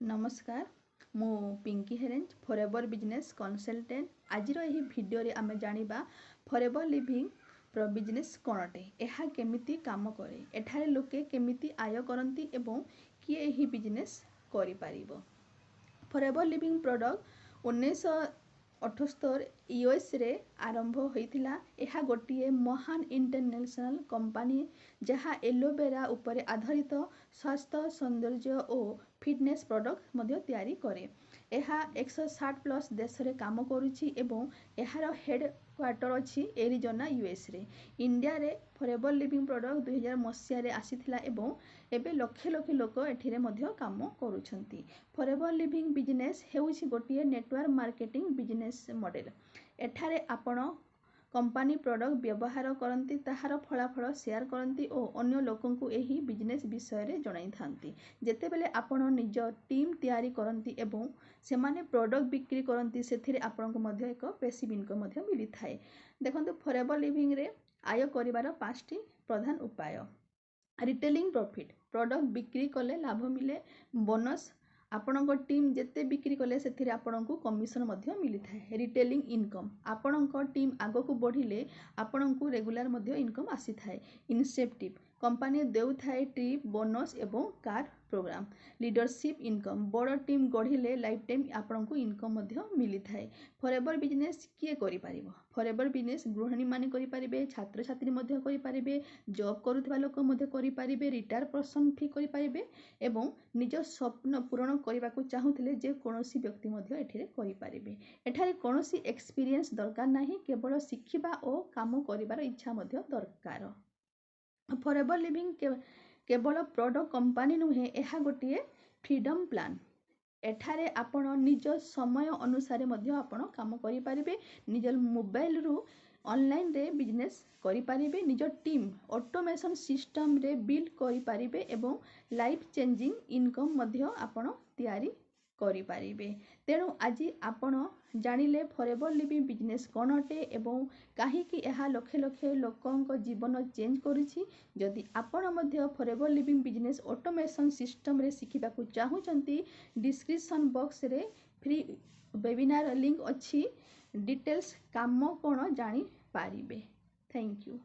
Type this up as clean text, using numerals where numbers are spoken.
नमस्कार मु पिंकी हेरेंज फॉरएवर बिजनेस कंसल्टेंट आज भिडियो रे आमे जानिबा फॉरएवर लिविंग प्रो बिजनेस कोनटे एहा केमिति काम करे एठारे लोके केमिति आय करंती एवं किए एही बिजनेस करि पारिबो। फॉरएवर लिविंग प्रोडक्ट 1978 यूएस रे आरंभ होइथिला। एहा गोटिए महान इंटरनेशनल कंपनी जहा एलोवेरा उपरे आधारित स्वास्थ्य सौंदर्य और फिटनेस प्रोडक्ट मध्य तैयारी करे। एहा 160 प्लस देश रे काम करूची एवं एहार हेड क्वार्टर अछि एरिजोना यूएस रे। इंडिया रे फॉरएवर लिविंग प्रोडक्ट 2000 मसिया रे आसीथिला एवं एबे लक्ष लक्ष लोक एठिरे मध्य काम करूछंती। फॉरएवर लिविंग बिजनेस हेउछि गोटिए नेटवर्क मार्केटिंग बिजनेस मॉडल। एठारे आपण कंपनी प्रोडक्ट व्यवहार करती ताहार फलाफल शेयर करती और अन्य लोकों को एही बिजनेस विषय रे जणाई थांती। जेतेबेले आपण निज टीम तैयारी करती एवं सेमाने प्रोडक्ट बिक्री करती सेथिरे आपण को मध्य एक पैसिव इनकम मध्य मिली थाए। देखंतु फॉरएवर लिविंग रे आय करिवार 5टी प्रधान उपाय। रिटेलिंग प्रॉफिट प्रोडक्ट बिक्री कले लाभ मिले। बोनस आपणक टीम जेते बिक्री कले सेथिरे आपणको कमिशन मध्य मिली थाए। रिटेलिंग इनकम आपणक टीम आगो को बढ़िले आपणको रेगुलर मध्य इनकम आसी थाए। इनसेप्टिव कंपनी देउ थाए ट्रिप बोनस एवं कार प्रोग्राम। लीडरशिप इनकम बड़ टीम गढ़िले लाइफ टाइम आपणको इनकम मध्य मिली थाए। फॉरएवर बिजनेस किए करि पारिबो। फॉरएवर बिजनेस गृहिणी माने करि पारिबे, छात्र छात्री मध्य करि पारिबे, जॉब करुथबा लोक मध्य करि पारिबे, रिटायर पर्सन भी करि पारिबे एवं निज स्वप्न पूरण करबा को चाहुथिले जे कोनोसी व्यक्ति मध्य एठिरे करि पारिबे। एठारे कोनोसी एक्सपीरियंस दरकार नाही, केवल शिखिबा ओ काम करिवार इच्छा मध्य दरकार। फॉरएवर लिविंग केवल प्रोडक्ट कंपनी नुहे, एहा गोटिए फ्रीडम प्लान। एठारे आपण निज समय अनुसार मध्य आपण काम करि पारिबे। निज मोबाइल रु ऑनलाइन रे बिजनेस करि पारिबे। निज टीम ऑटोमेशन सिस्टम रे बिल्ड करि पारिबे एवं लाइफ चेंजिंग इनकम मध्य आपण तैयारी करि पारिबे। तेणु आज आपण जानिले फॉरएवर लिविंग बिजनेस कोन अटे एवं काहे कि एहा लक्ष लक्ष लोकंक जीवन चेंज करिछि। जदि आपण मध्य forever living business automation system रे सिखिबा को चाहुचंती, डिस्क्रिप्शन बॉक्स रे फ्री वेबिनार लिंक अछि। डिटेल्स काम कोन जानि पारिबे। Thank you.